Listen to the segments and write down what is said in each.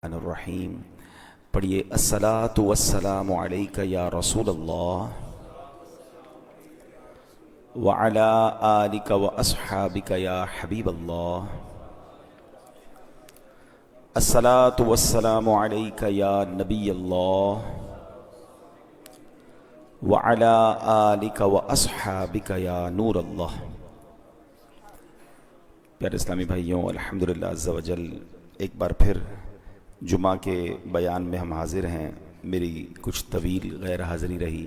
الرحیم پڑھیے الصلاۃ والسلام علیک یا رسول اللہ وعلی آلک واصحابک یا حبیب اللہ الصلاۃ والسلام علیک یا نبی اللہ وعلی آلک واصحابک یا نور اللہ۔ پیارے اسلامی بھائیوں، الحمدللہ عز وجل ایک بار پھر جمعہ کے بیان میں ہم حاضر ہیں۔ میری کچھ طویل غیر حاضری رہی،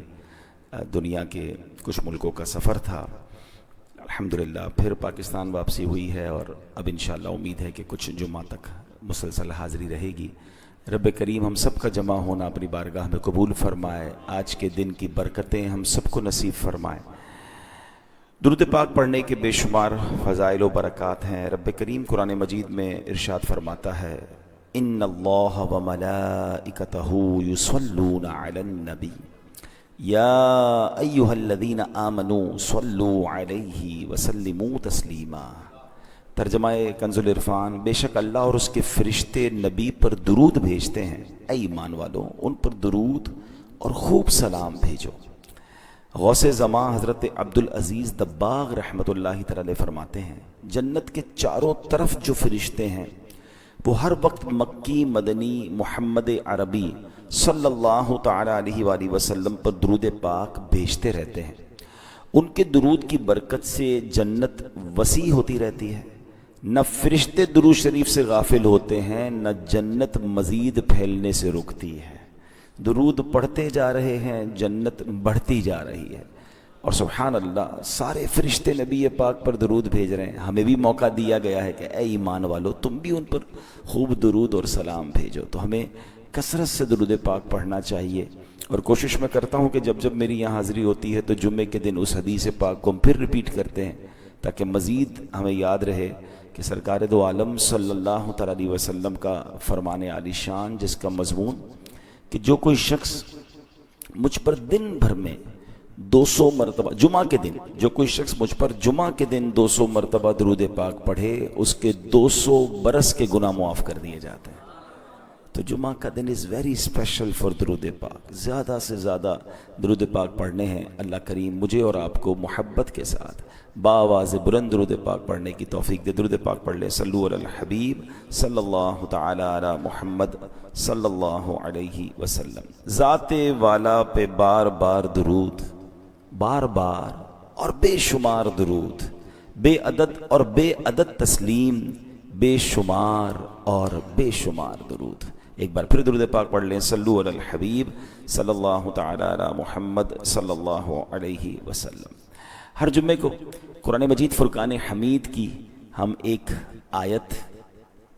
دنیا کے کچھ ملکوں کا سفر تھا، الحمدللہ پھر پاکستان واپسی ہوئی ہے، اور اب انشاءاللہ امید ہے کہ کچھ جمعہ تک مسلسل حاضری رہے گی۔ رب کریم ہم سب کا جمع ہونا اپنی بارگاہ میں قبول فرمائے، آج کے دن کی برکتیں ہم سب کو نصیب فرمائے۔ درود پاک پڑھنے کے بے شمار فضائل و برکات ہیں۔ رب کریم قرآن مجید میں ارشاد فرماتا ہے، ان اللہ وملائکتہ یصلون علی النبی یا ایہا الذین آمنوا صلوا علیہ وسلموا تسلیما۔ ترجمہ کنز العرفان، بے شک اللہ اور اس کے فرشتے نبی پر درود بھیجتے ہیں، اے ایمان والو ان پر درود اور خوب سلام بھیجو۔ غوث زماں حضرت عبدالعزیز دباغ رحمۃ اللہ تعالی فرماتے ہیں، جنت کے چاروں طرف جو فرشتے ہیں وہ ہر وقت مکی، مدنی، محمد عربی صلی اللہ تعالی علیہ وآلہ وسلم پر درود پاک بھیجتے رہتے ہیں۔ ان کے درود کی برکت سے جنت وسیع ہوتی رہتی ہے، نہ فرشتے درود شریف سے غافل ہوتے ہیں، نہ جنت مزید پھیلنے سے رکتی ہے۔ درود پڑھتے جا رہے ہیں، جنت بڑھتی جا رہی ہے، اور سبحان اللہ سارے فرشتے نبی پاک پر درود بھیج رہے ہیں۔ ہمیں بھی موقع دیا گیا ہے کہ اے ایمان والو تم بھی ان پر خوب درود اور سلام بھیجو، تو ہمیں کثرت سے درود پاک پڑھنا چاہیے۔ اور کوشش میں کرتا ہوں کہ جب جب میری یہاں حاضری ہوتی ہے تو جمعے کے دن اس حدیث پاک کو ہم پھر ریپیٹ کرتے ہیں، تاکہ مزید ہمیں یاد رہے کہ سرکار دو عالم صلی اللہ تعالی علیہ وسلم کا فرمان عالی شان، جس کا مضمون کہ جو کوئی شخص مجھ پر دن بھر میں 200 مرتبہ، جمعہ کے دن جو کوئی شخص مجھ پر جمعہ کے دن 200 مرتبہ درود پاک پڑھے، اس کے 200 برس کے گناہ معاف کر دیے جاتے ہیں۔ تو جمعہ کا دن از ویری اسپیشل فار درود پاک، زیادہ سے زیادہ درود پاک پڑھنے ہیں۔ اللہ کریم مجھے اور آپ کو محبت کے ساتھ بآواز بلند درود پاک پڑھنے کی توفیق دے۔ درود پاک پڑھ لیں، صلو علی الحبیب صلی اللہ تعالی علی محمد صلی اللہ علیہ وسلم۔ ذات والا پہ بار بار درود، بار بار اور بے شمار درود، بے عدد اور بے عدد تسلیم، بے شمار اور بے شمار درود۔ ایک بار پھر درود پاک پڑھ لیں، صلو علی الحبیب صلی اللہ تعالی علی محمد صلی اللہ علیہ وسلم۔ ہر جمعے کو قرآن مجید فرقان حمید کی ہم ایک آیت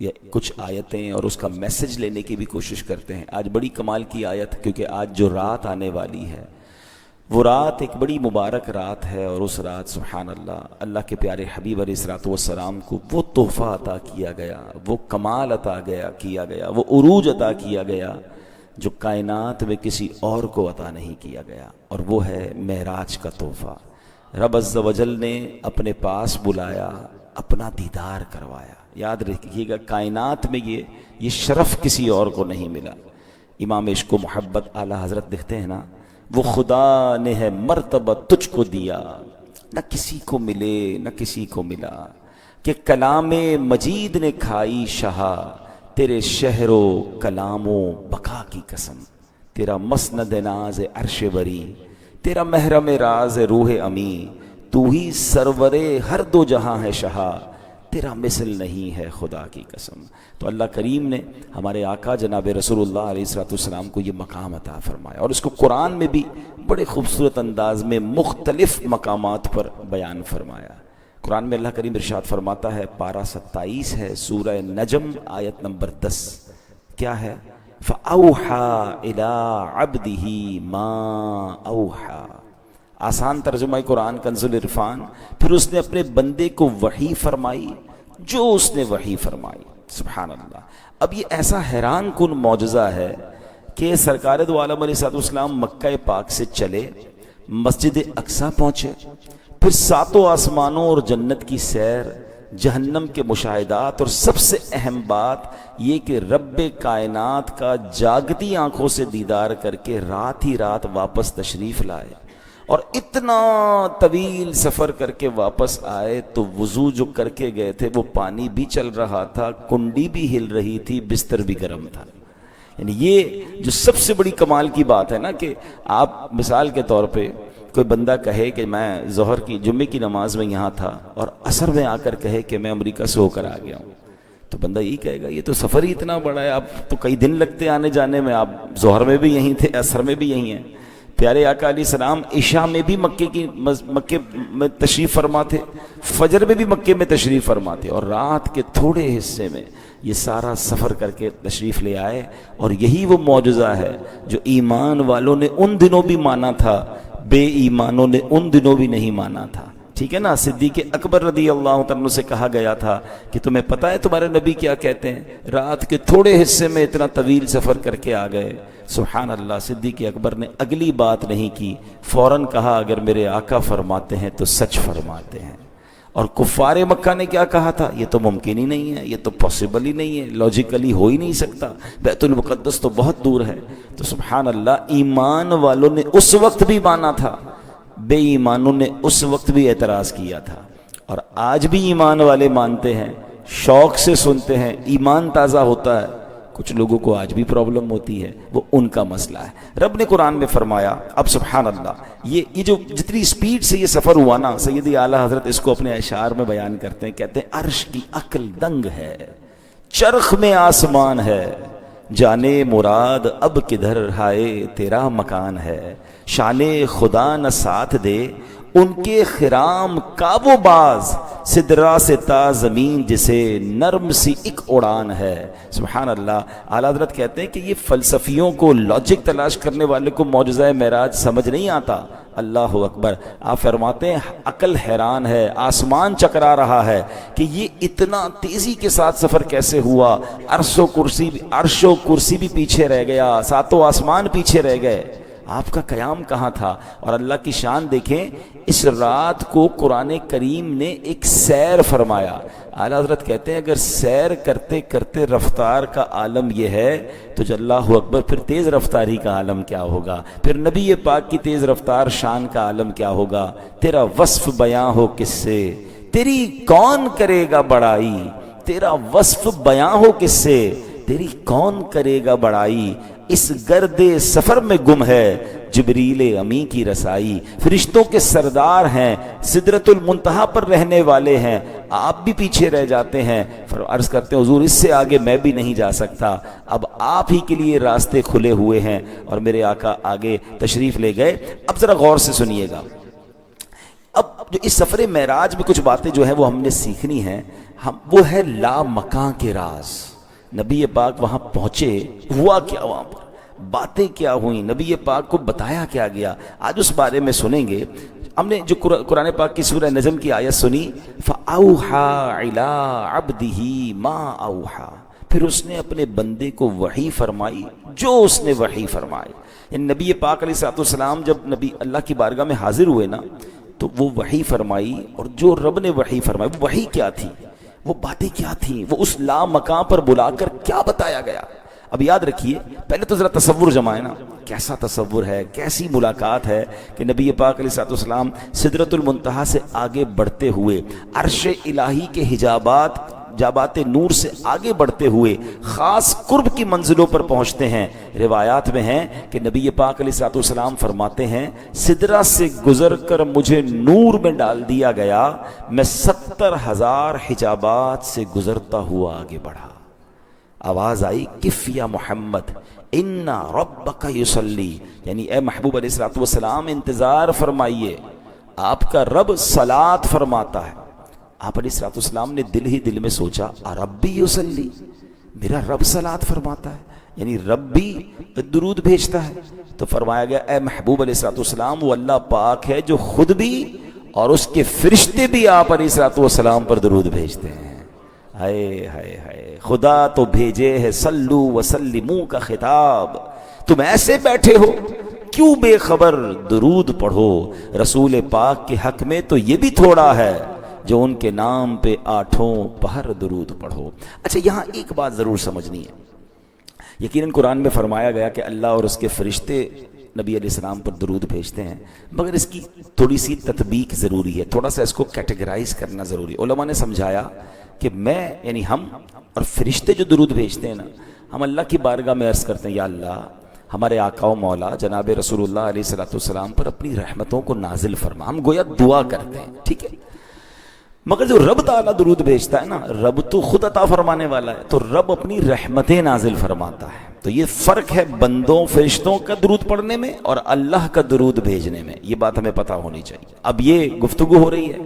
یا کچھ آیتیں اور اس کا میسج لینے کی بھی کوشش کرتے ہیں۔ آج بڑی کمال کی آیت، کیونکہ آج جو رات آنے والی ہے وہ رات ایک بڑی مبارک رات ہے، اور اس رات سبحان اللہ اللہ کے پیارے حبیب علیہ الصلوۃ والسلام کو وہ تحفہ عطا کیا گیا، وہ کمال عطا کیا گیا، وہ عروج عطا کیا گیا جو کائنات میں کسی اور کو عطا نہیں کیا گیا، اور وہ ہے معراج کا تحفہ۔ رب عز و جل نے اپنے پاس بلایا، اپنا دیدار کروایا۔ یاد رکھیے گا کائنات میں یہ شرف کسی اور کو نہیں ملا۔ امام عشق و محبت اعلیٰ حضرت لکھتے ہیں نا، وہ خدا نے ہے مرتبہ تجھ کو دیا، نہ کسی کو ملے نہ کسی کو ملا، کہ کلام مجید نے کھائی شہا، تیرے شہر و کلام و بقا کی قسم، تیرا مسند ناز عرش بری، تیرا محرم راز روح امی، تو ہی سرور ہر دو جہاں ہے شہا، تیرا مثل نہیں ہے خدا کی قسم۔ تو اللہ کریم نے ہمارے آقا جناب رسول اللہ علیہ الصلوۃ والسلام کو یہ مقام عطا فرمایا، اور اس کو قرآن میں بھی بڑے خوبصورت انداز میں مختلف مقامات پر بیان فرمایا۔ قرآن میں اللہ کریم ارشاد فرماتا ہے، پارہ 27 ہے، سورہ نجم آیت نمبر 10، کیا ہے؟ فَأَوْحَى إِلَىٰ عَبْدِهِ مَا أَوْحَى۔ آسان ترجمہ قرآن کنز العرفان، پھر اس نے اپنے بندے کو وحی فرمائی جو اس نے وحی فرمائی۔ سبحان اللہ۔ اب یہ ایسا حیران کن معجزہ ہے کہ سرکار دو عالم علیہ السلام مکہ پاک سے چلے، مسجد اقصیٰ پہنچے، پھر ساتوں آسمانوں اور جنت کی سیر جہنم کے مشاہدات، اور سب سے اہم بات یہ کہ رب کائنات کا جاگتی آنکھوں سے دیدار کر کے رات ہی رات واپس تشریف لائے، اور اتنا طویل سفر کر کے واپس آئے تو وضو جو کر کے گئے تھے وہ پانی بھی چل رہا تھا، کنڈی بھی ہل رہی تھی، بستر بھی گرم تھا۔ یعنی یہ جو سب سے بڑی کمال کی بات ہے نا کہ آپ مثال کے طور پہ کوئی بندہ کہے کہ میں ظہر کی جمعے کی نماز میں یہاں تھا اور عصر میں آ کر کہے کہ میں امریکہ سے ہو کر آ گیا ہوں، تو بندہ یہی کہے گا یہ تو سفر ہی اتنا بڑا ہے، اب تو کئی دن لگتے آنے جانے میں، آپ ظہر میں بھی یہیں تھے، عصر میں بھی یہیں ہیں۔ پیارے آقا علیہ السلام عشاء میں بھی مکے میں تشریف فرما تھے، فجر میں بھی مکے میں تشریف فرما تھے، اور رات کے تھوڑے حصے میں یہ سارا سفر کر کے تشریف لے آئے۔ اور یہی وہ معجزہ ہے جو ایمان والوں نے ان دنوں بھی مانا تھا، بے ایمانوں نے ان دنوں بھی نہیں مانا تھا۔ ٹھیک ہے نا، صدیق اکبر رضی اللہ عنہ سے کہا گیا تھا کہ تمہیں پتہ ہے تمہارے نبی کیا کہتے ہیں، رات کے تھوڑے حصے میں اتنا طویل سفر کر کے آ گئے۔ سبحان اللہ، صدیق اکبر نے اگلی بات نہیں کی، فوراً کہا اگر میرے آقا فرماتے ہیں تو سچ فرماتے ہیں۔ اور کفار مکہ نے کیا کہا تھا، یہ تو ممکن ہی نہیں ہے، یہ تو پاسبل ہی نہیں ہے، لاجیکلی ہو ہی نہیں سکتا، بیت المقدس تو بہت دور ہے۔ تو سبحان اللہ، ایمان والوں نے اس وقت بھی مانا تھا، بے ایمانوں نے اس وقت بھی اعتراض کیا تھا، اور آج بھی ایمان والے مانتے ہیں، شوق سے سنتے ہیں، ایمان تازہ ہوتا ہے۔ کچھ لوگوں کو آج بھی پرابلم ہوتی ہے، وہ ان کا مسئلہ ہے۔ رب نے قرآن میں فرمایا، اب سبحان اللہ، یہ جو جتنی سپیڈ سے یہ سفر ہوا نا، سیدی اعلیٰ حضرت اس کو اپنے اشعار میں بیان کرتے ہیں، کہتے ہیں عرش کی عقل دنگ ہے، چرخ میں آسمان ہے، جانے مراد اب کدھر ہائے تیرا مکان ہے، شان خدا نہ ساتھ دے ان کے خرام کا وہ باز، سدرا سے تا زمین جسے نرم سی ایک اڑان ہے۔ سبحان اللہ، اعلیٰ حضرت کہتے ہیں کہ یہ فلسفیوں کو، لاجک تلاش کرنے والے کو معجزہ معراج سمجھ نہیں آتا۔ اللہ اکبر، آپ فرماتے ہیں عقل حیران ہے، آسمان چکرا رہا ہے کہ یہ اتنا تیزی کے ساتھ سفر کیسے ہوا، عرش و کرسی بھی پیچھے رہ گیا، ساتوں آسمان پیچھے رہ گئے، آپ کا قیام کہاں تھا؟ اور اللہ کی شان دیکھیں، اس رات کو قرآن کریم نے ایک سیر فرمایا۔ اعلیٰ حضرت کہتے ہیں اگر سیر کرتے کرتے رفتار کا عالم یہ ہے تو جو اللہ اکبر، پھر تیز رفتاری کا عالم کیا ہوگا، پھر نبی پاک کی تیز رفتار شان کا عالم کیا ہوگا۔ تیرا وصف بیاں ہو کس سے، تیری کون کرے گا بڑائی، تیرا وصف بیاں ہو کس سے، تیری کون کرے گا بڑائی، اس گرد سفر میں گم ہے جبریل امی کی رسائی، فرشتوں کے سردار ہیں، سدرۃ المنتہا پر رہنے والے ہیں، آپ بھی پیچھے رہ جاتے ہیں، عرض کرتے ہیں حضور اس سے آگے میں بھی نہیں جا سکتا، اب آپ ہی کے لیے راستے کھلے ہوئے ہیں، اور میرے آقا آگے تشریف لے گئے۔ اب ذرا غور سے سنیے گا، اب جو اس سفر معراج میں کچھ باتیں جو ہیں وہ ہم نے سیکھنی ہیں، وہ ہے لا مکان کے راز۔ نبی پاک وہاں پہنچے، ہوا کیا وہاں پر، باتیں کیا ہوئیں، نبی پاک کو بتایا کیا گیا، آج اس بارے میں سنیں گے۔ ہم نے جو قرآن پاک کی سورہ نجم کی آیت سنی، فَأَوْحَى إِلَىٰ عَبْدِهِ مَا أَوْحَى، پھر اس نے اپنے بندے کو وحی فرمائی جو اس نے وحی فرمائی۔ یعنی نبی پاک علیہ السلام جب نبی اللہ کی بارگاہ میں حاضر ہوئے نا، تو وہ وحی فرمائی، اور جو رب نے وحی فرمائی وہ وحی کیا تھی، وہ باتیں کیا تھیں، وہ اس لا مکان پر بلا کر کیا بتایا گیا۔ اب یاد رکھیے، پہلے تو ذرا تصور جمائے نا، کیسا تصور ہے، کیسی ملاقات ہے کہ نبی پاک علیہ السلام سدرۃ المنتہا سے آگے بڑھتے ہوئے، عرش الہی کے حجابات نور سے آگے بڑھتے ہوئے خاص قرب کی منزلوں پر پہنچتے ہیں۔ روایات میں ہیں کہ نبی پاک علیہ السلام فرماتے ہیں سدرہ سے گزر کر مجھے نور میں ڈال دیا گیا، میں 70,000 حجابات سے گزرتا ہوا آگے بڑھا۔ آواز آئی کف یا محمد ان ربک یصلی، یعنی اے محبوب علیہ السلام انتظار فرمائیے، آپ کا رب صلاۃ فرماتا ہے۔ آپ علیہ السلام نے دل ہی دل میں سوچا ربی یصلی، میرا رب صلاۃ فرماتا ہے، یعنی رب بھی درود بھیجتا ہے۔ تو فرمایا گیا اے محبوب علیہ السلام، وہ اللہ پاک ہے جو خود بھی اور اس کے فرشتے بھی آپ علیہ السلام پر درود بھیجتے ہیں۔ ہائے ہائے ہائے، خدا تو بھیجے ہے صلو وسلمو کا خطاب، تم ایسے بیٹھے ہو کیوں بے خبر درود پڑھو، رسول پاک کے حق میں تو یہ بھی تھوڑا ہے، جو ان کے نام پہ آٹھوں پہر درود پڑھو۔ اچھا یہاں ایک بات ضرور سمجھنی ہے، یقیناً قرآن میں فرمایا گیا کہ اللہ اور اس کے فرشتے نبی علیہ السلام پر درود بھیجتے ہیں، مگر اس کی تھوڑی سی تطبیق ضروری ہے، تھوڑا سا اس کو کیٹیگرائز کرنا ضروری ہے۔ علماء نے سمجھایا کہ میں یعنی ہم اور فرشتے جو درود بھیجتے ہیں نا، ہم اللہ کی بارگاہ میں عرض کرتے ہیں یا اللہ ہمارے آقا و مولا جناب رسول اللہ علیہ الصلوۃ والسلام پر اپنی رحمتوں کو نازل فرما، ہم گویا دعا کرتے ہیں، ٹھیک ہے۔ مگر جو رب تعالیٰ درود بھیجتا ہے نا، رب تو خود عطا فرمانے والا ہے، تو رب اپنی رحمتیں نازل فرماتا ہے۔ تو یہ فرق ہے بندوں فرشتوں کا درود پڑھنے میں اور اللہ کا درود بھیجنے میں، یہ بات ہمیں پتہ ہونی چاہیے۔ اب یہ گفتگو ہو رہی ہے،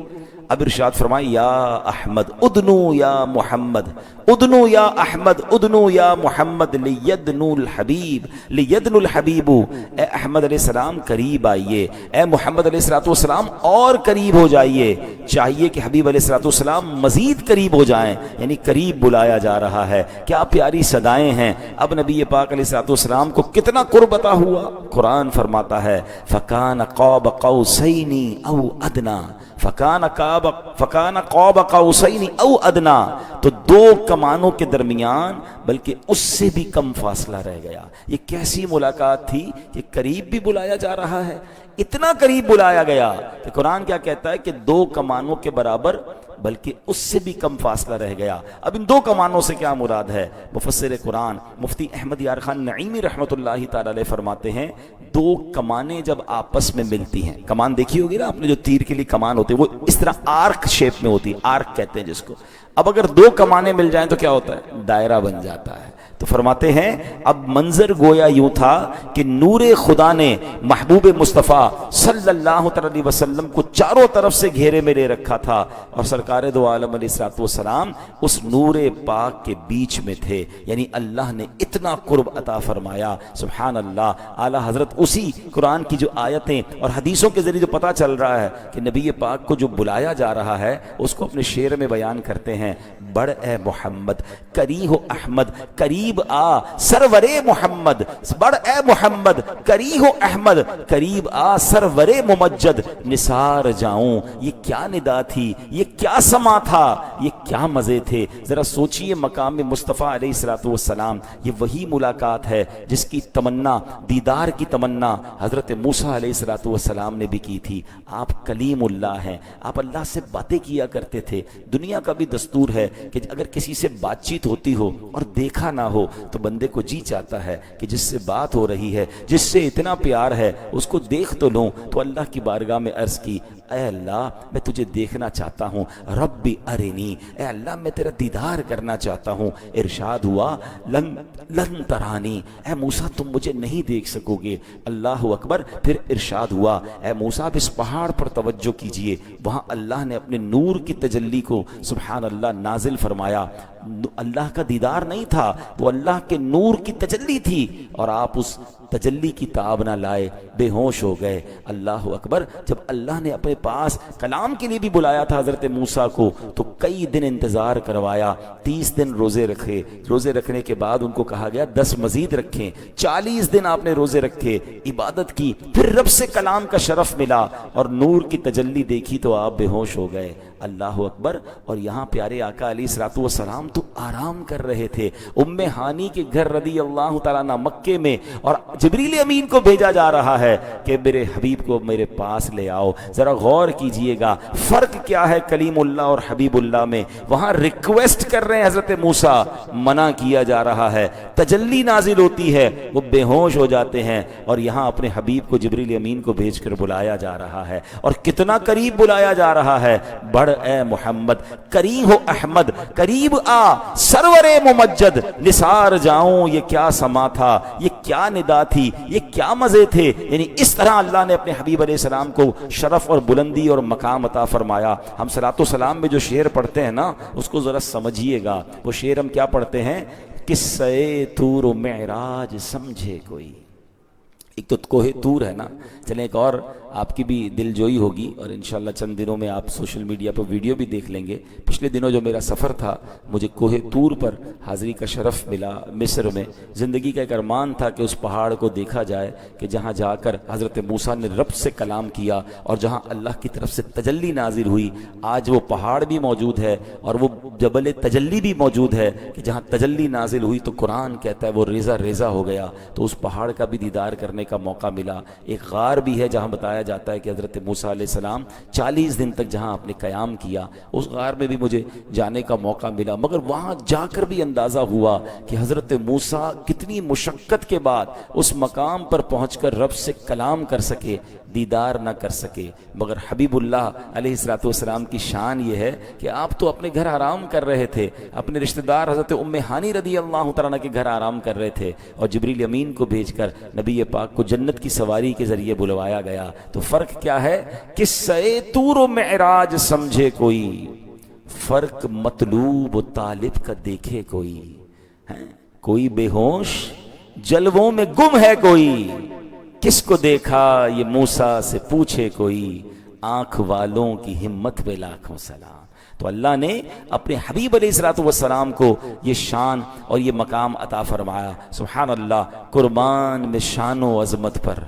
اب ارشاد فرمائے یا احمد ادنو یا محمد، ادنو یا احمد ادنو یا محمد لیدنو الحبیب، لیدنو الحبیب، اے احمد علیہ السلام قریب آئیے، اے محمد علیہ السلام اور قریب ہو جائیے۔ چاہیے کہ حبیب علیہ السلام مزید قریب ہو جائیں، یعنی قریب بلایا جا رہا ہے۔ کیا پیاری صدائیں ہیں، اب نبی پاک علیہ السلام کو کتنا قرب عطا ہوا۔ قرآن فرماتا ہے فَكَانَ قَابَ قَوْسَيْنِ أَوْ أَدْنَىٰ، فَكَانَ قَابَ قَوْسَيْنِ أَوْ أَدْنَىٰ، تو دو کمانوں کے درمیان بلکہ اس سے بھی کم فاصلہ رہ گیا۔ یہ کیسی ملاقات تھی کہ قریب بھی بلایا جا رہا ہے، اتنا قریب بلایا گیا کہ قرآن کیا کہتا ہے کہ دو کمانوں کے برابر بلکہ اس سے بھی کم فاصلہ رہ گیا۔ اب ان دو کمانوں سے کیا مراد ہے؟ مفسر قرآن مفتی احمد یار خان نعیمی رحمۃ اللہ تعالی علیہ فرماتے ہیں دو کمانیں جب آپس میں ملتی ہیں، کمان دیکھی ہوگی نا آپ نے، جو تیر کے لیے کمان ہوتی ہے وہ اس طرح آرک شیپ میں ہوتی ہے، آرک کہتے ہیں جس کو۔ اب اگر دو کمانیں مل جائیں تو کیا ہوتا ہے؟ دائرہ بن جاتا ہے۔ تو فرماتے ہیں اب منظر گویا یوں تھا کہ نور خدا نے محبوب مصطفیٰ صلی اللہ علیہ وسلم کو چاروں طرف سے گھیرے میں لے رکھا تھا، اور سرکار دو عالم علیہ الصلوۃ والسلام اس نور پاک کے بیچ میں تھے، یعنی اللہ نے اتنا قرب عطا فرمایا۔ سبحان اللہ، اعلیٰ حضرت اسی قرآن کی جو آیتیں اور حدیثوں کے ذریعے جو پتہ چل رہا ہے کہ نبی پاک کو جو بلایا جا رہا ہے اس کو اپنے شعر میں بیان کرتے ہیں، بڑھ اے محمد کریہ احمد، قریب آ سرور محمد، بڑھ اے محمد کریہ احمد، قریب آ سرور ممجد، نثار جاؤں۔ یہ کیا ندا تھی، یہ کیا سما تھا، یہ کیا مزے تھے۔ ذرا سوچئے مقام مصطفیٰ علیہ الصلوۃ والسلام، یہ وہی ملاقات ہے جس کی تمنا، دیدار کی تمنا حضرت موسیٰ علیہ الصلوۃ والسلام نے بھی کی تھی۔ آپ کلیم اللہ ہیں، آپ اللہ سے باتیں کیا کرتے تھے۔ دنیا کا بھی دستور ہے کہ اگر کسی سے بات چیت ہوتی ہو اور دیکھا نہ ہو تو بندے کو جی چاہتا ہے کہ جس سے بات ہو رہی ہے، جس سے اتنا پیار ہے، اس کو دیکھ تو لوں۔ تو اللہ کی بارگاہ میں عرض کی اے اللہ میں تجھے دیکھنا چاہتا ہوں، ربی ارنی، اے اللہ میں تیرا دیدار کرنا چاہتا ہوں۔ ارشاد ہوا لن ترانی، اے موسیٰ تم مجھے نہیں دیکھ سکو گے۔ اللہ اکبر۔ پھر ارشاد ہوا اے موسیٰ اب اس پہاڑ پر توجہ کیجئے، وہاں اللہ نے اپنے نور کی تجلی کو سبحان اللہ نازل فرمایا۔ اللہ کا دیدار نہیں تھا، وہ اللہ کے نور کی تجلی تھی، اور آپ اس تجلی کی تاب نہ لائے، بے ہوش ہو گئے۔ اللہ اکبر۔ جب اللہ نے اپنے پاس کلام کے لیے بھی بلایا تھا حضرت موسیٰ کو، تو کئی دن انتظار کروایا، 30 دن روزے رکھے، روزے رکھنے کے بعد ان کو کہا گیا 10 مزید رکھیں، 40 دن آپ نے روزے رکھے، عبادت کی، پھر رب سے کلام کا شرف ملا اور نور کی تجلی دیکھی تو آپ بے ہوش ہو گئے۔ اللہ اکبر۔ اور یہاں پیارے آقا علیہ الصلوۃ والسلام تو آرام کر رہے تھے، ام ہانی کے گھر رضی اللہ تعالیٰ عنہ مکے میں، اور جبریل امین کو بھیجا جا رہا ہے کہ میرے حبیب کو میرے پاس لے آؤ۔ ذرا غور کیجئے گا فرق کیا ہے کلیم اللہ اور حبیب اللہ میں۔ وہاں ریکویسٹ کر رہے ہیں حضرت موسیٰ، منع کیا جا رہا ہے، تجلی نازل ہوتی ہے، وہ بے ہوش ہو جاتے ہیں، اور یہاں اپنے حبیب کو جبریل امین کو بھیج کر بلایا جا رہا ہے، اور کتنا قریب بلایا جا رہا ہے۔ بڑھ اے محمد کریہ احمد، قریب آ سرور ممجد، نثار جاؤں۔ یہ کیا سما تھا، یہ کیا ندا تھی، یہ کیا مزے تھے۔ یعنی اس طرح اللہ نے اپنے حبیب علیہ السلام کو شرف اور بلندی اور مقام عطا فرمایا۔ ہم صلاۃ و سلام میں جو شعر پڑھتے ہیں نا اس کو ذرا سمجھیے گا۔ وہ شعر ہم کیا پڑھتے ہیں؟ قصہ طور و معراج سمجھے کوئی۔ ایک تو کوہ طور ہے نا، چلیں ایک اور آپ کی بھی دل جوئی ہوگی اور انشاءاللہ چند دنوں میں آپ سوشل میڈیا پر ویڈیو بھی دیکھ لیں گے. پچھلے دنوں جو میرا سفر تھا, مجھے کوہ طور پر حاضری کا شرف ملا مصر میں. زندگی کا ایک ارمان تھا کہ اس پہاڑ کو دیکھا جائے کہ جہاں جا کر حضرت موسیٰ نے رب سے کلام کیا اور جہاں اللہ کی طرف سے تجلی نازل ہوئی. آج وہ پہاڑ بھی موجود ہے اور وہ جبل تجلی بھی موجود ہے کہ جہاں تجلی نازل ہوئی تو قرآن کہتا ہے وہ ریزہ ریزہ ہو گیا. تو اس پہاڑ کا بھی دیدار کرنے کا موقع ملا. ایک غار بھی ہے جہاں بتایا جاتا ہے کہ حضرت موسیٰ علیہ السلام 40 دن تک جہاں آپ نے قیام کیا, اس غار میں بھی مجھے جانے کا موقع ملا. مگر وہاں جا کر بھی اندازہ ہوا کہ حضرت موسیٰ کتنی مشقت کے بعد اس مقام پر پہنچ کر رب سے کلام کر سکے, دیدار نہ کر سکے. مگر حبیب اللہ علیہ السلام کی شان یہ ہے کہ آپ تو اپنے گھر آرام کر رہے تھے, اپنے رشتہ دار حضرت ام ہانی رضی اللہ تعالیٰ کے گھر آرام کر رہے تھے, اور جبریل امین کو بھیج کر نبی پاک کو جنت کی سواری کے ذریعے بلوایا گیا. تو فرق کیا ہے؟ قصہ طور و معراج سمجھے کوئی, فرق مطلوب و طالب کا دیکھے کوئی. کوئی بے ہوش جلووں میں گم ہے کوئی, کس کو دیکھا یہ موسیٰ سے پوچھے کوئی, آنکھ والوں کی ہمت پہ لاکھوں سلام. تو اللہ نے اپنے حبیب علیہ السلام کو یہ شان اور یہ مقام عطا فرمایا. سبحان اللہ, قربان میں شان و عظمت پر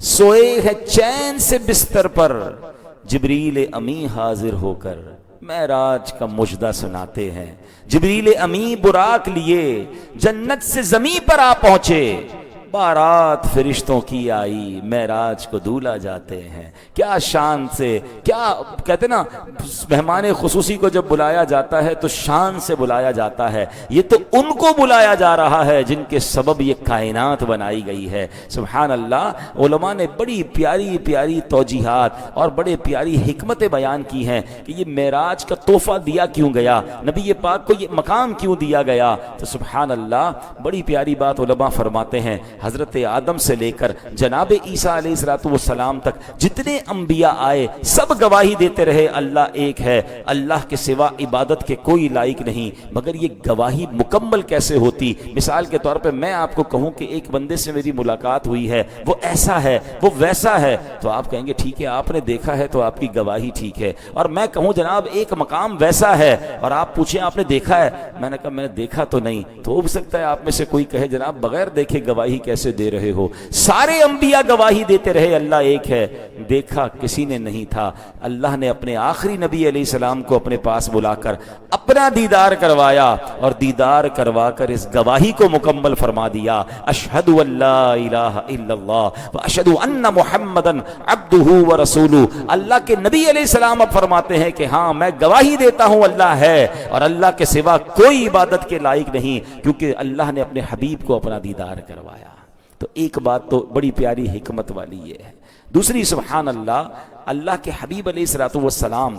سوئے ہے چین سے بستر پر, جبریل امی حاضر ہو کر معراج کا مجدہ سناتے ہیں. جبریل امی براق لیے جنت سے زمین پر آ پہنچے, بارات فرشتوں کی آئی معراج کو دولہا جاتے ہیں. کیا شان سے, کیا کہتے نا مہمان خصوصی کو جب بلایا جاتا ہے تو شان سے بلایا جاتا ہے. یہ تو ان کو بلایا جا رہا ہے جن کے سبب یہ کائنات بنائی گئی ہے. سبحان اللہ. علماء نے بڑی پیاری پیاری توجیحات اور بڑے پیاری حکمتیں بیان کی ہیں کہ یہ معراج کا تحفہ دیا کیوں گیا, نبی پاک کو یہ مقام کیوں دیا گیا. تو سبحان اللہ, بڑی پیاری بات علماء فرماتے ہیں. حضرت آدم سے لے کر جناب عیسیٰ علیہ السلام تک جتنے انبیاء آئے سب گواہی دیتے رہے اللہ ایک ہے, اللہ کے سوا عبادت کے کوئی لائق نہیں. مگر یہ گواہی مکمل کیسے ہوتی؟ مثال کے طور پہ میں آپ کو کہوں کہ ایک بندے سے میری ملاقات ہوئی ہے, وہ ایسا ہے وہ ویسا ہے, تو آپ کہیں گے ٹھیک ہے آپ نے دیکھا ہے تو آپ کی گواہی ٹھیک ہے. اور میں کہوں جناب ایک مقام ویسا ہے اور آپ پوچھیں آپ نے دیکھا ہے, میں نے کہا میں نے دیکھا تو نہیں, تو ہو سکتا ہے آپ میں سے کوئی کہے جناب بغیر دیکھے گواہی کیسے دے رہے ہو؟ سارے انبیاء گواہی دیتے رہے اللہ ایک ہے, دیکھا کسی نے نہیں تھا. اللہ نے اپنے آخری نبی علیہ السلام کو اپنے پاس بلا کر اپنا دیدار کروایا اور دیدار کروا کر اس گواہی کو مکمل فرما دیا. اشہد ان لا الہ الا اللہ واشہد ان محمدا عبدہ ورسولہ. اللہ کے نبی علیہ السلام اب فرماتے ہیں کہ ہاں میں گواہی دیتا ہوں اللہ ہے اور اللہ کے سوا کوئی عبادت کے لائق نہیں, کیونکہ اللہ نے اپنے حبیب کو اپنا دیدار کروایا. تو ایک بات تو بڑی پیاری حکمت والی یہ ہے. دوسری سبحان اللہ, اللہ کے حبیب علیہ السلام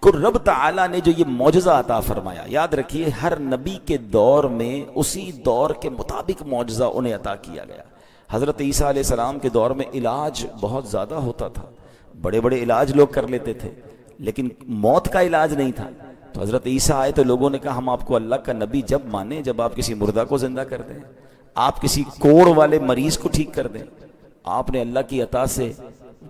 کو رب تعالیٰ نے جو یہ معجزہ عطا فرمایا, یاد رکھیے ہر نبی کے دور میں اسی دور کے مطابق معجزہ انہیں عطا کیا گیا. حضرت عیسیٰ علیہ السلام کے دور میں علاج بہت زیادہ ہوتا تھا, بڑے بڑے علاج لوگ کر لیتے تھے, لیکن موت کا علاج نہیں تھا. تو حضرت عیسیٰ آئے تو لوگوں نے کہا ہم آپ کو اللہ کا نبی جب مانیں جب آپ کسی مردہ کو زندہ کر دیں, آپ کسی کوڑ والے مریض کو ٹھیک کر دیں. آپ نے اللہ کی عطا سے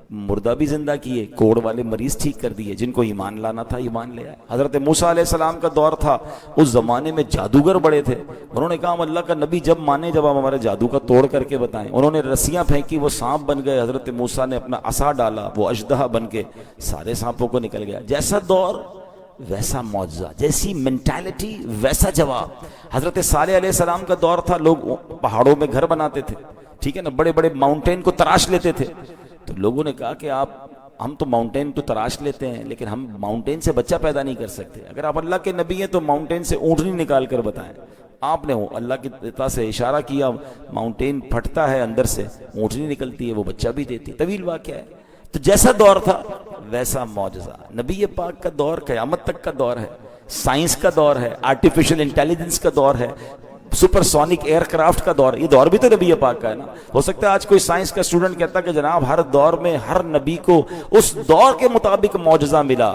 مردہ بھی زندہ کیے, کوڑ والے مریض ٹھیک کر دیے, جن کو ایمان لانا تھا ایمان لے آئے. حضرت موسیٰ علیہ السلام کا دور تھا, اس زمانے میں جادوگر بڑے تھے, انہوں نے کہا ہم اللہ کا نبی جب مانے جب آپ ہمارے جادو کا توڑ کر کے بتائیں. انہوں نے رسیاں پھینکی, وہ سانپ بن گئے. حضرت موسیٰ نے اپنا عصا ڈالا, وہ اژدہا بن کے سارے سانپوں کو نکل گیا. جیسا دور ویسا معجزہ, جیسی مینٹالٹی ویسا جواب. حضرت صالح علیہ السلام کا دور تھا, لوگ پہاڑوں میں گھر بناتے تھے, ٹھیک ہے نا, بڑے بڑے ماؤنٹین کو تراش لیتے تھے. تو لوگوں نے کہا کہ ہم تو ماؤنٹین تو تراش لیتے ہیں لیکن ہم ماؤنٹین سے بچہ پیدا نہیں کر سکتے. اگر آپ اللہ کے نبی ہیں تو ماؤنٹین سے اونٹنی نکال کر بتائیں. آپ نے اللہ کی عطا سے اشارہ کیا, ماؤنٹین پھٹتا ہے اندر سے, اونٹنی نکلتی ہے, وہ بچہ بھی دیتی ہے. طویل واقعہ ہے. تو جیسا دور تھا ویسا معجزہ. نبی پاک کا دور قیامت تک کا دور ہے, سائنس کا دور ہے, آرٹیفیشل انٹیلیجنس کا دور ہے, سپر سونک ایئر کرافٹ کا دور. یہ دور بھی تو نبی پاک کا ہے نا. ہو سکتا ہے آج کوئی سائنس کا اسٹوڈنٹ کہتا کہ جناب ہر دور میں ہر نبی کو اس دور کے مطابق معجزہ ملا.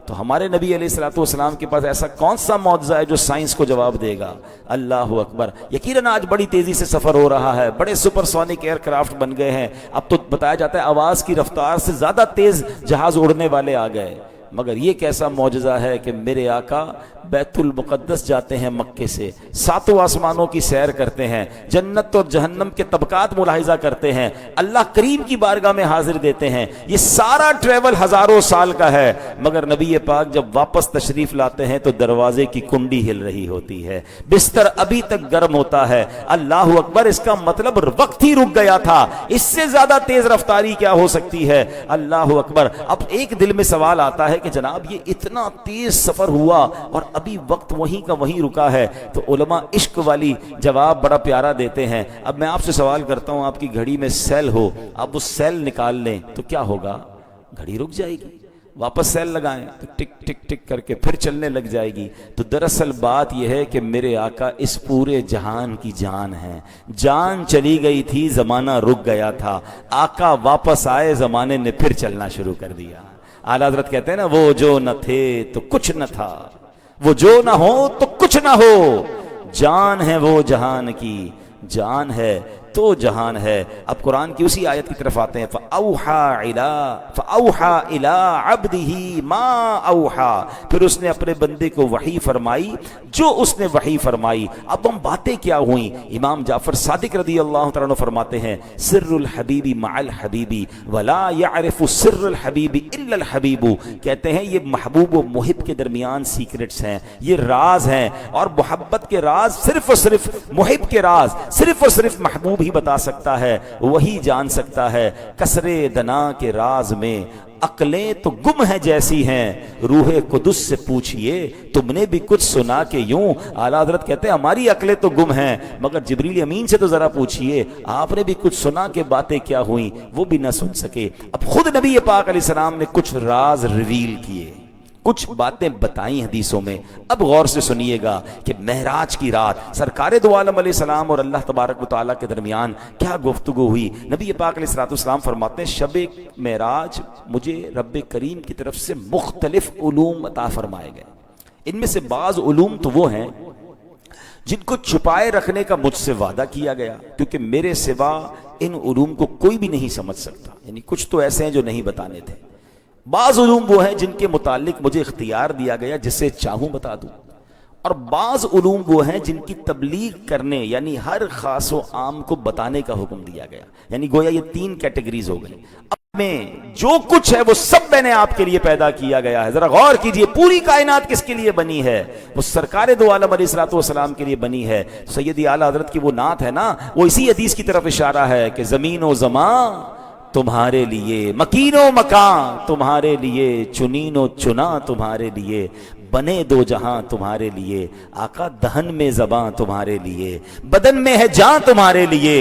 تو ہمارے نبی علیہ الصلوۃ والسلام کے پاس ایسا کون سا معجزہ ہے جو سائنس کو جواب دے گا؟ اللہ اکبر۔ یقیناً آج بڑی تیزی سے سفر ہو رہا ہے، بڑے سپر سونک ایئر کرافٹ بن گئے ہیں، اب تو بتایا جاتا ہے آواز کی رفتار سے زیادہ تیز جہاز اڑنے والے آ گئے۔ مگر یہ کیسا معجزہ ہے کہ میرے آقا بیت المقدس جاتے ہیں مکے سے، ساتوں آسمانوں کی سیر کرتے ہیں، جنت اور جہنم کے طبقات ملاحظہ کرتے ہیں، اللہ کریم کی بارگاہ میں حاضر دیتے ہیں۔ یہ سارا ٹریول ہزاروں سال کا ہے، مگر نبی پاک جب واپس تشریف لاتے ہیں تو دروازے کی کنڈی ہل رہی ہوتی ہے، بستر ابھی تک گرم ہوتا ہے۔ اللہ اکبر، اس کا مطلب وقت ہی رک گیا تھا، اس سے زیادہ تیز رفتاری کیا ہو سکتی ہے؟ اللہ اکبر۔ اب ایک دل میں سوال آتا ہے کہ جناب یہ اتنا تیز سفر ہوا اور ابھی وقت وہیں کا وہیں رکا ہے، تو علماء عشق والی جواب بڑا پیارا دیتے ہیں۔ اب میں آپ سے سوال کرتا ہوں، آپ کی گھڑی میں سیل ہو، آپ وہ سیل نکال لیں تو کیا ہوگا؟ گھڑی رک جائے گی۔ واپس سیل لگائیں تو ٹک ٹک ٹک کر کے پھر چلنے لگ جائے گی۔ تو دراصل بات یہ ہے کہ میرے آقا اس پورے جہان کی جان ہے، جان چلی گئی تھی، زمانہ رک گیا تھا، آقا واپس آئے، زمانے نے پھر چلنا شروع کر دیا۔ اعلیٰ حضرت کہتے ہیں نا، وہ جو نہ تھے تو کچھ نہ تھا، وہ جو نہ ہو تو کچھ نہ ہو، جان ہے وہ جہان کی، جان ہے تو جہان ہے۔ اب قرآن کی اسی آیت کی طرف آتے ہیں، فَأَوْحَى إِلَىٰ عَبْدِهِ مَا أَوْحَى، پھر اس نے اپنے بندے کو وحی فرمائی جو اس نے وحی فرمائی۔ اب ہم باتیں کیا ہوئیں؟ امام جعفر صادق رضی اللہ تعالیٰ عنہ فرماتے ہیں، سر الحبیبی مع الحبیبی ولا يعرف سر الحبیبی الا الحبیب، کہتے ہیں یہ محبوب و محب کے درمیان سیکرٹس ہیں، یہ راز ہیں، اور محبت کے راز صرف اور صرف محب کے راز صرف اور صرف محبوب ہی بتا سکتا ہے، وہی جان سکتا ہے۔ کسرے دنا کے راز میں عقلیں تو گم ہیں جیسی ہیں، روح قدس سے پوچھئے تم نے بھی کچھ سنا کہ یوں۔ اعلیٰ حضرت کہتے ہیں ہماری عقلیں تو گم ہیں، مگر جبریل امین سے تو ذرا پوچھئے آپ نے بھی کچھ سنا کہ باتیں کیا ہوئیں؟ وہ بھی نہ سن سکے۔ اب خود نبی پاک علیہ السلام نے کچھ راز ریویل کیے، کچھ باتیں بتائیں حدیثوں میں۔ اب غور سے سنیے گا کہ معراج کی رات سرکار دو عالم علیہ السلام اور اللہ تبارک و تعالیٰ کے درمیان کیا گفتگو ہوئی۔ نبی پاک علیہ السلام فرماتے ہیں، شب معراج مجھے رب کریم کی طرف سے مختلف علوم عطا فرمائے گئے، ان میں سے بعض علوم تو وہ ہیں جن کو چھپائے رکھنے کا مجھ سے وعدہ کیا گیا، کیونکہ میرے سوا ان علوم کو کوئی بھی نہیں سمجھ سکتا، یعنی کچھ تو ایسے ہیں جو نہیں بتانے تھے۔ بعض علوم وہ ہیں جن کے متعلق مجھے اختیار دیا گیا جسے چاہوں بتا دوں، اور بعض علوم وہ ہیں جن کی تبلیغ کرنے یعنی ہر خاص و عام کو بتانے کا حکم دیا گیا، یعنی گویا یہ 3 کیٹیگریز ہو گئی۔ اب میں جو کچھ ہے وہ سب میں نے آپ کے لیے پیدا کیا گیا ہے۔ ذرا غور کیجئے، پوری کائنات کس کے لیے بنی ہے؟ وہ سرکار دو عالم علیہ الصلوۃ والسلام کے لیے بنی ہے۔ سیدی اعلیٰ حضرت کی وہ نعت ہے نا، وہ اسی حدیث کی طرف اشارہ ہے کہ زمین و زمان تمہارے لیے، مکین و مکان تمہارے لیے، چنین و چنا تمہارے لیے، بنے دو جہاں تمہارے لیے، آقا دہن میں زباں تمہارے لیے، بدن میں ہے جاں تمہارے لیے،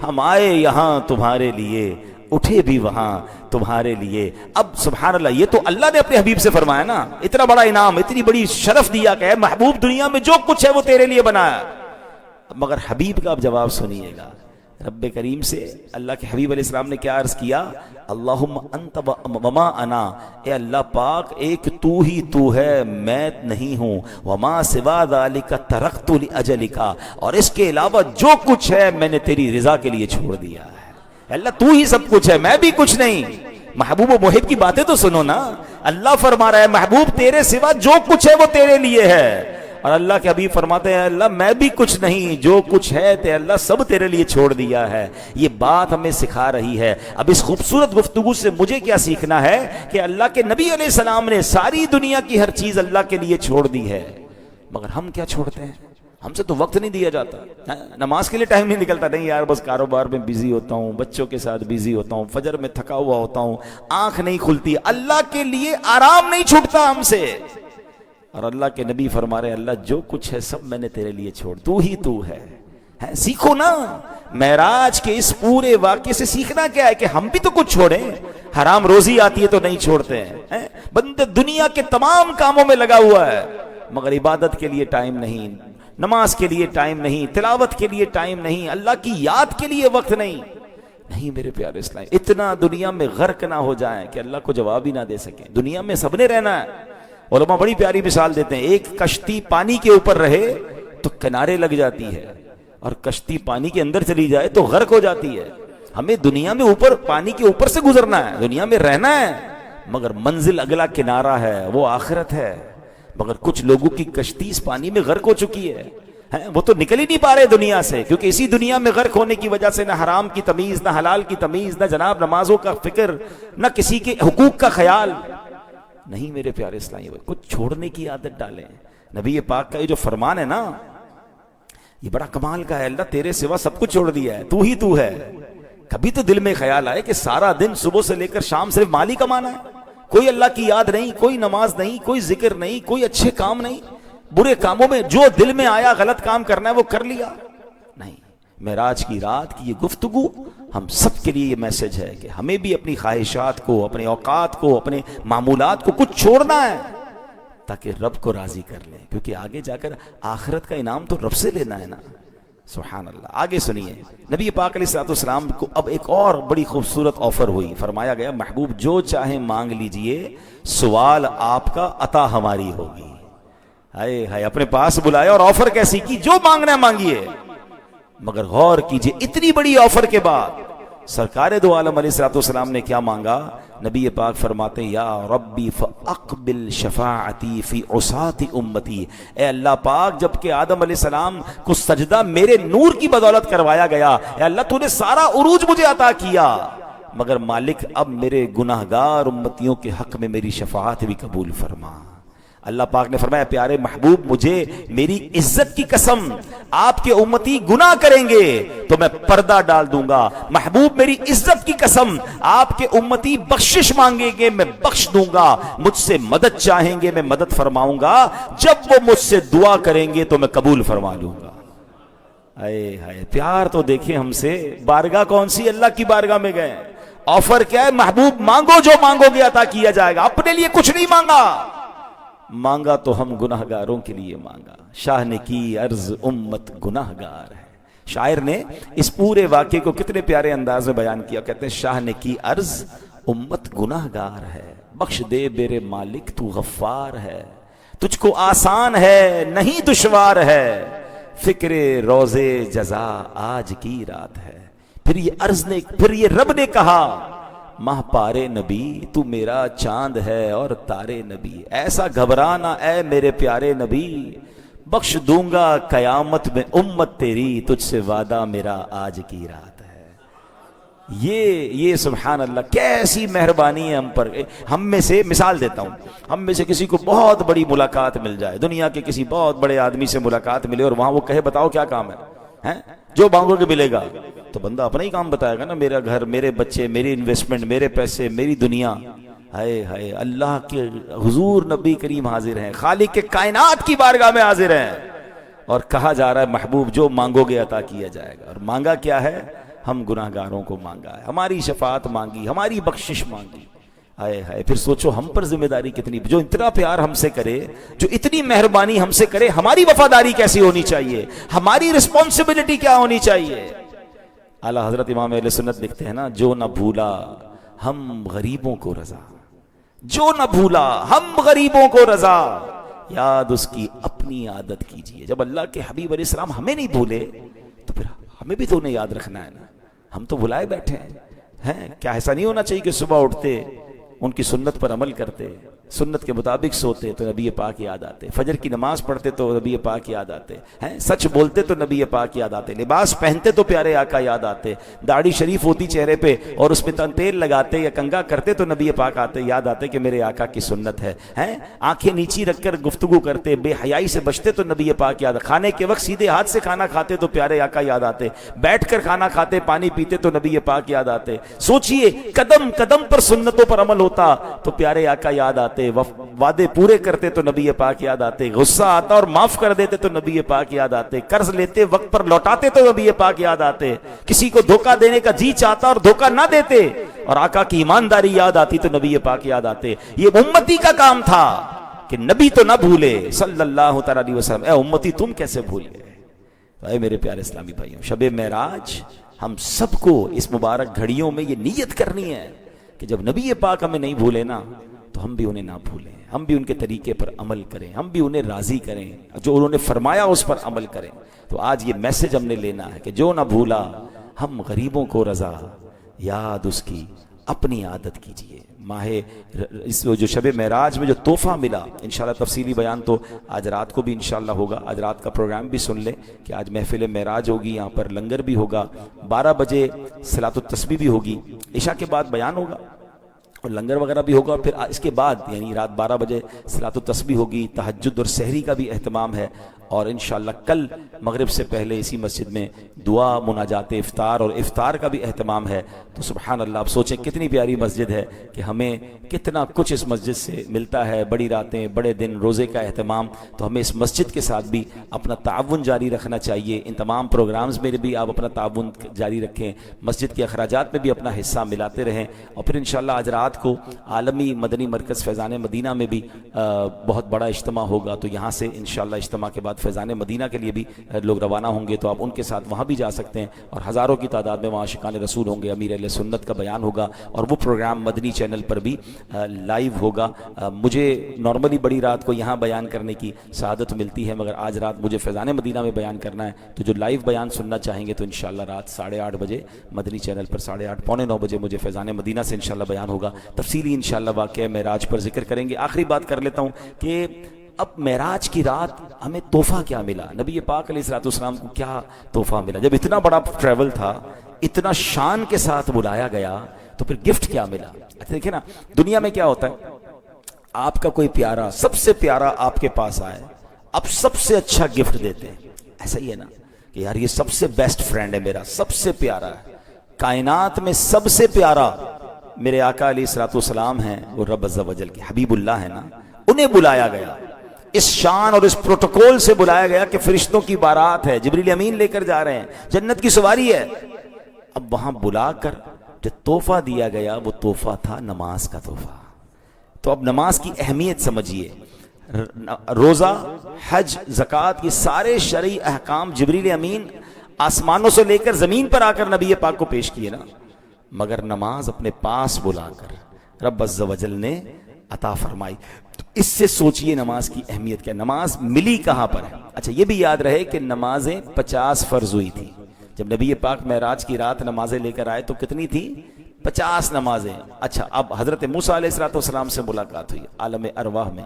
ہم آئے یہاں تمہارے لیے، اٹھے بھی وہاں تمہارے لیے۔ اب سبحان اللہ، یہ تو اللہ نے اپنے حبیب سے فرمایا نا، اتنا بڑا انعام، اتنی بڑی شرف دیا کہ محبوب دنیا میں جو کچھ ہے وہ تیرے لیے بنایا، مگر حبیب کا اب جواب سنیے گا۔ رب کریم سے اللہ کے حبیب علیہ السلام نے کیا عرض کیا؟ اللہم انت وما انا، اے اللہ پاک ایک تو ہی تو ہے، میں نہیں ہوں، وما سوا ذالک ترکت لاجلک، اور اس کے علاوہ جو کچھ ہے میں نے تیری رضا کے لیے چھوڑ دیا ہے۔ اللہ تو ہی سب کچھ ہے، میں بھی کچھ نہیں۔ محبوب و محب کی باتیں تو سنو نا، اللہ فرما رہا ہے محبوب تیرے سوا جو کچھ ہے وہ تیرے لیے ہے، اور اللہ کے حبیب فرماتے ہیں اللہ میں بھی کچھ نہیں، جو کچھ ہے تے اللہ سب تیرے لیے چھوڑ دیا ہے۔ یہ بات ہمیں سکھا رہی ہے۔ اب اس خوبصورت گفتگو سے مجھے کیا سیکھنا ہے کہ اللہ کے نبی علیہ السلام نے ساری دنیا کی ہر چیز اللہ کے لیے چھوڑ دی ہے، مگر ہم کیا چھوڑتے ہیں؟ ہم سے تو وقت نہیں دیا جاتا، نماز کے لیے ٹائم نہیں نکلتا، نہیں یار بس کاروبار میں بیزی ہوتا ہوں، بچوں کے ساتھ بیزی ہوتا ہوں، فجر میں تھکا ہوا ہوتا ہوں، آنکھ نہیں کھلتی، اللہ کے لیے آرام نہیں چھوٹتا ہم سے۔ اور اللہ کے نبی فرما رہے اللہ جو کچھ ہے سب میں نے تیرے لیے چھوڑ، تو ہی تو ہے۔ سیکھو نا، معراج کے اس پورے واقعے سے سیکھنا کیا ہے کہ ہم بھی تو کچھ چھوڑیں۔ حرام روزی آتی ہے تو نہیں چھوڑتے ہیں، بندے دنیا کے تمام کاموں میں لگا ہوا ہے، مگر عبادت کے لیے ٹائم نہیں، نماز کے لیے ٹائم نہیں، تلاوت کے لیے ٹائم نہیں، اللہ کی یاد کے لیے وقت نہیں۔ نہیں میرے پیارے اسلام، اتنا دنیا میں غرق نہ ہو جائیں کہ اللہ کو جواب ہی نہ دے سکیں۔ دنیا میں سب نے رہنا ہے، علماء بڑی پیاری مثال دیتے ہیں، ایک کشتی پانی کے اوپر رہے تو کنارے لگ جاتی ہے، اور کشتی پانی کے اندر چلی جائے تو غرق ہو جاتی ہے۔ ہمیں دنیا میں اوپر پانی کے اوپر سے گزرنا ہے، دنیا میں رہنا ہے، مگر منزل اگلا کنارہ ہے، وہ آخرت ہے۔ مگر کچھ لوگوں کی کشتی اس پانی میں غرق ہو چکی ہے، وہ تو نکل ہی نہیں پا رہے دنیا سے، کیونکہ اسی دنیا میں غرق ہونے کی وجہ سے نہ حرام کی تمیز، نہ حلال کی تمیز، نہ جناب نمازوں کا فکر، نہ کسی کے حقوق کا خیال۔ نہیں میرے پیارے اسلامی بھائی، کچھ چھوڑنے کی عادت ڈالیں۔ نبی پاک کا یہ جو فرمان ہے نا، یہ بڑا کمال کا ہے، اللہ تیرے سوا سب کچھ چھوڑ دیا ہے، تو ہے۔ کبھی تو دل میں خیال آئے کہ سارا دن صبح سے لے کر شام صرف مال ہی کمانا ہے، کوئی اللہ کی یاد نہیں، کوئی نماز نہیں، کوئی ذکر نہیں، کوئی اچھے کام نہیں، برے کاموں میں جو دل میں آیا غلط کام کرنا ہے وہ کر لیا۔ نہیں، معراج کی رات کی یہ گفتگو ہم سب کے لیے یہ میسج ہے کہ ہمیں بھی اپنی خواہشات کو، اپنے اوقات کو، اپنے معمولات کو کچھ چھوڑنا ہے تاکہ رب کو راضی کر لیں، کیونکہ آگے جا کر آخرت کا انعام تو رب سے لینا ہے نا۔ سبحان اللہ۔ آگے سنیے، نبی پاک علیہ الصلوۃ والسلام کو اب ایک اور بڑی خوبصورت آفر ہوئی، فرمایا گیا محبوب جو چاہے مانگ لیجئے، سوال آپ کا عطا ہماری ہوگی۔ ہائے ہائے، اپنے پاس بلایا اور آفر کیسی کی، جو مانگنا ہے مانگیے۔ مگر غور کیجئے، اتنی بڑی آفر کے بعد سرکار دو عالم علیہ الصلوۃ والسلام نے کیا مانگا؟ نبی پاک فرماتے ہیں یا ربی فاقبل شفاعتی فی عصاة امتی، اے اللہ پاک جب کہ آدم علیہ السلام کو سجدہ میرے نور کی بدولت کروایا گیا، اے اللہ تو نے سارا عروج مجھے عطا کیا، مگر مالک اب میرے گناہگار امتیوں کے حق میں میری شفاعت بھی قبول فرما۔ اللہ پاک نے فرمایا پیارے محبوب مجھے میری عزت کی قسم، آپ کے امتی گناہ کریں گے تو میں پردہ ڈال دوں گا، محبوب میری عزت کی قسم آپ کے امتی بخشش مانگیں گے میں بخش دوں گا، مجھ سے مدد چاہیں گے میں مدد فرماؤں گا، جب وہ مجھ سے دعا کریں گے تو میں قبول فرما لوں گا۔ اے ہائے، پیار تو دیکھیں ہم سے، بارگاہ کون سی؟ اللہ کی بارگاہ میں گئے، آفر کیا ہے؟ محبوب مانگو، جو مانگو گے عطا کیا جائے گا، اپنے لیے کچھ نہیں مانگا، مانگا تو ہم گناہگاروں کے لیے مانگا۔ شاہ نے کی عرض امت گناہگار ہے۔ شاعر نے اس پورے واقعے کو کتنے پیارے انداز میں بیان کیا، کہتے ہیں شاہ نے کی عرض امت گناہگار ہے، بخش دے میرے مالک تو غفار ہے، تجھ کو آسان ہے نہیں دشوار ہے، فکر روزے جزا آج کی رات ہے۔ پھر یہ رب نے کہا ماہ پارے نبی تو میرا چاند ہے اور تارے نبی، ایسا گھبرانا اے میرے پیارے نبی، بخش دوں گا قیامت میں امت تیری، تجھ سے وعدہ میرا آج کی رات ہے۔ یہ سبحان اللہ کیسی مہربانی ہے ہم پر۔ ہم میں سے مثال دیتا ہوں، ہم میں سے کسی کو بہت بڑی ملاقات مل جائے، دنیا کے کسی بہت بڑے آدمی سے ملاقات ملے اور وہاں وہ کہے بتاؤ کیا کام ہے، جو مانگو گے ملے گا، تو بندہ اپنا ہی کام بتائے گا نا، میرا گھر، میرے بچے، میری انویسٹمنٹ، میرے پیسے، میری دنیا۔ ہائے ہائے، اللہ کے حضور نبی کریم حاضر ہیں، خالق کے کائنات کی بارگاہ میں حاضر ہیں، اور کہا جا رہا ہے محبوب جو مانگو گے عطا کیا جائے گا۔ اور مانگا کیا ہے؟ ہم گناہگاروں کو مانگا ہے، ہماری شفاعت مانگی، ہماری بخشش مانگی۔ ہائے ہائے، پھر سوچو ہم پر ذمہ داری کتنی، جو اتنا پیار ہم سے کرے، جو اتنی مہربانی ہم سے کرے، ہماری وفاداری کیسی ہونی چاہیے، ہماری رسپانسبلٹی کیا ہونی چاہیے۔ اعلیٰ حضرت امام اہل سنت لکھتے ہیں نا، جو نہ بھولا ہم غریبوں کو رضا، جو نہ بھولا ہم غریبوں کو رضا، یاد اس کی اپنی عادت کیجئے۔ جب اللہ کے حبیب علیہ السلام ہمیں نہیں بھولے تو پھر ہمیں بھی تو انہیں یاد رکھنا ہے نا، ہم تو بھلائے بیٹھے ہیں۔ کیا ایسا نہیں ہونا چاہیے کہ صبح اٹھتے ان کی سنت پر عمل کرتے، سنت کے مطابق سوتے تو نبی پاک یاد آتے، فجر کی نماز پڑھتے تو نبی پاک یاد آتے ہیں، سچ بولتے تو نبی پاک یاد آتے، لباس پہنتے تو پیارے آقا یاد آتے، داڑھی شریف ہوتی چہرے پہ اور اس میں تیل لگاتے یا کنگا کرتے تو نبی پاک آتے، یاد آتے کہ میرے آقا کی سنت ہے۔ آنکھیں نیچی رکھ کر گفتگو کرتے، بے حیائی سے بچتے تو نبی پاک یاد، کھانے کے وقت سیدھے ہاتھ سے کھانا کھاتے تو پیارے آقا یاد آتے، بیٹھ کر کھانا کھاتے پانی پیتے تو نبی پاک یاد آتے۔ سوچئے قدم قدم پر سنتوں پر عمل ہوتا تو پیارے آقا یاد آتے، وعدے پورے کرتے تو نبی پاک یاد آتے، غصہ آتا اور معاف کر دیتے تو نبی پاک یاد آتے، قرض لیتے وقت پر لوٹاتے تو نبی پاک یاد آتے، کسی کو دھوکہ دینے کا جی چاہتا اور دھوکہ نہ دیتے اور آقا کی ایمانداری یاد آتی تو نبی پاک یاد آتے۔ یہ امتی کا کام تھا کہ نبی تو نہ بھولے صلی اللہ تعالی علیہ وسلم، اے امتی تم کیسے بھول گئے؟ اے میرے پیارے اسلامی بھائیوں، شب معراج ہم سب کو اس مبارک گھڑیوں میں یہ نیت کرنی ہے کہ جب نبی پاک ہمیں نہیں بھولے نا تو تو ہم بھی انہیں نہ بھولیں، ہم بھی ان کے طریقے پر عمل کریں، ہم بھی انہیں راضی کریں، جو انہوں نے فرمایا اس پر عمل کریں۔ تو آج یہ میسج ہم نے لینا ہے کہ جو نہ بھولا ہم غریبوں کو رضا، یاد اس کی اپنی عادت کیجئے۔ ماہ اس جو شب معراج میں جو تحفہ ملا، انشاءاللہ تفصیلی بیان تو آج رات کو بھی انشاءاللہ ہوگا، آج رات کا پروگرام بھی سن لیں کہ آج محفل معراج ہوگی، یہاں پر لنگر بھی ہوگا، 12 بجے صلاۃ التسبیح بھی ہوگی، عشاء کے بعد بیان ہوگا اور لنگر وغیرہ بھی ہوگا، پھر اس کے بعد یعنی رات 12 بجے صلاۃ التسبیح ہوگی، تہجد اور سحری کا بھی اہتمام ہے، اور انشاءاللہ کل مغرب سے پہلے اسی مسجد میں دعا، مناجات افطار اور افطار کا بھی اہتمام ہے۔ تو سبحان اللہ، آپ سوچیں کتنی پیاری مسجد ہے کہ ہمیں کتنا کچھ اس مسجد سے ملتا ہے، بڑی راتیں، بڑے دن، روزے کا اہتمام۔ تو ہمیں اس مسجد کے ساتھ بھی اپنا تعاون جاری رکھنا چاہیے، ان تمام پروگرامز میں بھی آپ اپنا تعاون جاری رکھیں، مسجد کے اخراجات میں بھی اپنا حصہ ملاتے رہیں، اور پھر انشاءاللہ آج رات کو عالمی مدنی مرکز فیضان مدینہ میں بھی بہت بڑا اجتماع ہوگا، تو یہاں سے انشاءاللہ اجتماع کے بعد فیضان مدینہ کے لیے بھی لوگ روانہ ہوں گے، تو آپ ان کے ساتھ وہاں بھی جا سکتے ہیں، اور ہزاروں کی تعداد میں وہاں عاشقان رسول ہوں گے، امیر اہل سنت کا بیان ہوگا، اور وہ پروگرام مدنی چینل پر بھی لائیو ہوگا۔ مجھے نارملی بڑی رات کو یہاں بیان کرنے کی سعادت ملتی ہے، مگر آج رات مجھے فیضان مدینہ میں بیان کرنا ہے، تو جو لائیو بیان سننا چاہیں گے تو انشاءاللہ رات 8:30 بجے مدنی چینل پر 8:30 پونے 9 بجے مجھے فیضان مدینہ سے انشاءاللہ بیان ہوگا، تفصیلی انشاءاللہ واقعہ معراج پر ذکر کریں گے۔ آخری بات کر لیتا ہوں کہ اب معراج کی رات ہمیں تحفہ کیا ملا، نبی پاک علیہ الصلوۃ والسلام کو کیا تحفہ ملا؟ جب اتنا بڑا ٹریول تھا، اتنا شان کے ساتھ بلایا گیا، تو پھر گفٹ کیا ملا؟ اچھا دیکھیں نا، دنیا میں کیا ہوتا ہے، آپ کا کوئی پیارا، سب سے پیارا آپ کے پاس آئے، آپ سب سے اچھا گفٹ دیتے ہیں، ایسا ہی ہے نا کہ یار یہ سب سے بیسٹ فرینڈ ہے میرا، سب سے پیارا ہے، کائنات میں سب سے پیارا میرے آقا علیہ الصلوۃ والسلام ہیں، وہ رب عز و جل کے حبیب اللہ ہے نا، انہیں بلایا گیا، اس شان اور اس پروٹوکول سے بلایا گیا کہ فرشتوں کی بارات ہے، جبریل امین لے کر جا رہے ہیں، جنت کی سواری ہے۔ اب وہاں بلا کر جو تحفہ دیا گیا وہ تحفہ تھا نماز کا تحفہ۔ تو اب نماز کی اہمیت سمجھیے، روزہ، حج، زکوٰۃ، یہ سارے شرعی احکام جبریل امین آسمانوں سے لے کر زمین پر آ کر نبی پاک کو پیش کیے نا، مگر نماز اپنے پاس بلا کر رب عز و جل نے عطا فرمائی۔ تو اس سے سوچئے نماز کی اہمیت کیا، نماز ملی کہاں پر ہے؟ اچھا یہ بھی یاد رہے کہ نمازیں 50 فرض ہوئی تھی، جب نبی پاک معراج کی رات نمازیں لے کر آئے تو کتنی تھی؟ 50 نمازیں۔ اچھا اب حضرت موسیٰ علیہ السلام سے ملاقات ہوئی عالم ارواح میں،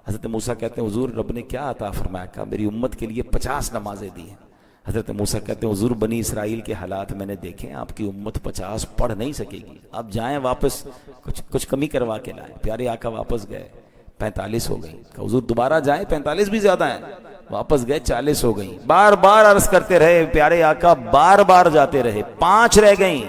حضرت موسیٰ کہتے ہیں حضور رب نے کیا عطا فرمایا؟ کہا میری امت کے لیے 50 نمازیں دی ہیں۔ حضرت موسیٰ کہتے ہیں حضور بنی اسرائیل کے حالات میں نے دیکھے، آپ کی امت 50 پڑھ نہیں سکے گی، آپ جائیں واپس کچھ کمی کروا کے لائیں۔ پیارے آقا واپس گئے، 45 ہو گئی، کہ حضور دوبارہ جائیں، 45 بھی زیادہ ہیں، واپس گئے 40 ہو گئی، بار بار عرض کرتے رہے، پیارے آقا بار بار جاتے رہے، 5 رہ گئیں،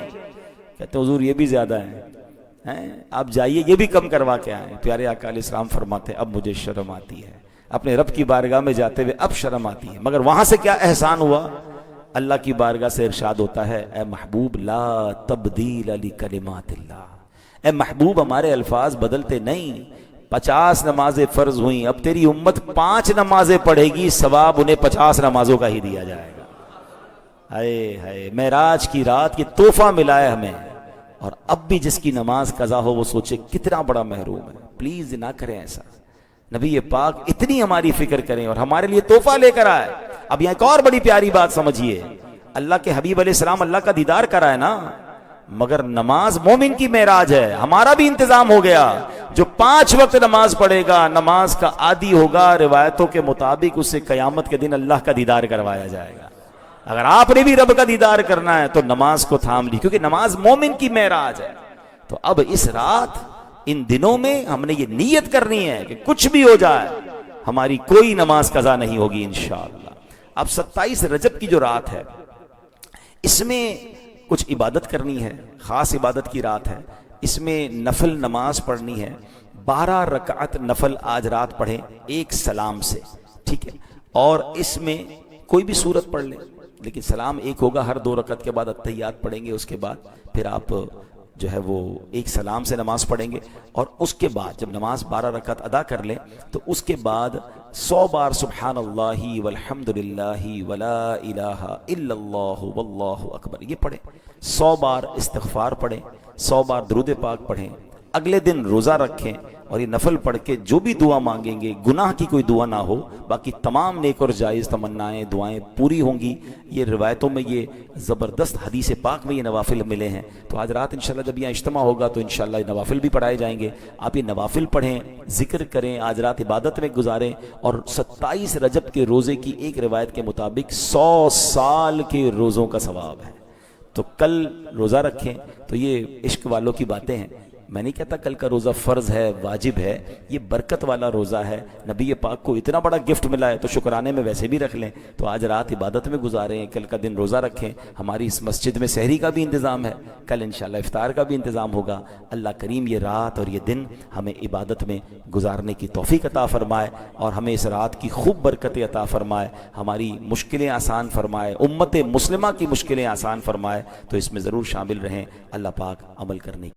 کہتے حضور یہ بھی زیادہ ہیں، آپ جائیے یہ بھی کم کروا کے آئیں۔ پیارے آقا علیہ السلام فرماتے اب مجھے شرم آتی ہے، اپنے رب کی بارگاہ میں جاتے ہوئے اب شرم آتی ہے، مگر وہاں سے کیا احسان ہوا؟ اللہ کی بارگاہ سے ارشاد ہوتا ہے اے محبوب لا تبدیل لکلمات اللہ، اے محبوب ہمارے الفاظ بدلتے نہیں، 50 نمازیں فرض ہوئیں، اب تیری امت 5 نمازیں پڑھے گی، ثواب انہیں 50 نمازوں کا ہی دیا جائے گا۔ ہائے ہائے، معراج کی رات کی تحفہ ملا ہے ہمیں، اور اب بھی جس کی نماز قضا ہو وہ سوچے کتنا بڑا محروم ہے۔ پلیز نہ کریں ایسا، نبی پاک اتنی ہماری فکر کریں اور ہمارے لیے تحفہ لے کر آئے۔ اب یہاں ایک اور بڑی پیاری بات سمجھیے، اللہ کے حبیب علیہ السلام اللہ کا دیدار کرائے نا، مگر نماز مومن کی معراج ہے، ہمارا بھی انتظام ہو گیا، جو 5 وقت نماز پڑھے گا، نماز کا عادی ہوگا، روایتوں کے مطابق اسے قیامت کے دن اللہ کا دیدار کروایا جائے گا۔ اگر آپ نے بھی رب کا دیدار کرنا ہے تو نماز کو تھام لی، کیونکہ نماز مومن کی معراج ہے۔ تو اب اس رات، ان دنوں میں ہم نے یہ نیت کرنی ہے کہ کچھ بھی ہو جائے ہماری کوئی نماز قضا نہیں ہوگی انشاءاللہ۔ اب 27 رجب کی جو رات ہے، اس میں کچھ عبادت کرنی ہے، خاص عبادت کی رات ہے، اس میں نفل نماز پڑھنی ہے، 12 رکعت نفل آج رات پڑھیں ایک سلام سے، ٹھیک ہے، اور اس میں کوئی بھی سورت پڑھ لیں، لیکن سلام ایک ہوگا، ہر 2 رکعت کے بعد اتحیات پڑھیں گے، اس کے بعد پھر آپ جو ہے وہ ایک سلام سے نماز پڑھیں گے، اور اس کے بعد جب نماز 12 رکعت ادا کر لیں تو اس کے بعد 100 بار سبحان اللہ والحمد للہ ولا الہ الا اللہ واللہ اکبر یہ پڑھیں، 100 بار استغفار پڑھیں، 100 بار درود پاک پڑھیں، اگلے دن روزہ رکھیں، اور یہ نفل پڑھ کے جو بھی دعا مانگیں گے گناہ کی کوئی دعا نہ ہو، باقی تمام نیک اور جائز تمنائیں دعائیں پوری ہوں گی۔ یہ روایتوں میں یہ زبردست حدیث پاک میں یہ نوافل ملے ہیں۔ تو آج رات انشاءاللہ جب یہاں اجتماع ہوگا تو انشاءاللہ یہ نوافل بھی پڑھائے جائیں گے، آپ یہ نوافل پڑھیں، ذکر کریں، آج رات عبادت میں گزاریں، اور 27 رجب کے روزے کی ایک روایت کے مطابق 100 سال کے روزوں کا ثواب ہے۔ تو کل روزہ رکھیں۔ تو یہ عشق والوں کی باتیں ہیں، میں نہیں کہتا کل کا روزہ فرض ہے واجب ہے، یہ برکت والا روزہ ہے، نبی پاک کو اتنا بڑا گفٹ ملا ہے تو شکرانے میں ویسے بھی رکھ لیں۔ تو آج رات عبادت میں گزاریں، کل کا دن روزہ رکھیں۔ ہماری اس مسجد میں سحری کا بھی انتظام ہے، کل انشاءاللہ افطار کا بھی انتظام ہوگا۔ اللہ کریم یہ رات اور یہ دن ہمیں عبادت میں گزارنے کی توفیق عطا فرمائے، اور ہمیں اس رات کی خوب برکتیں عطا فرمائے، ہماری مشکلیں آسان فرمائے، امت مسلمہ کی مشکلیں آسان فرمائے۔ تو اس میں ضرور شامل رہیں، اللہ پاک عمل کرنے کی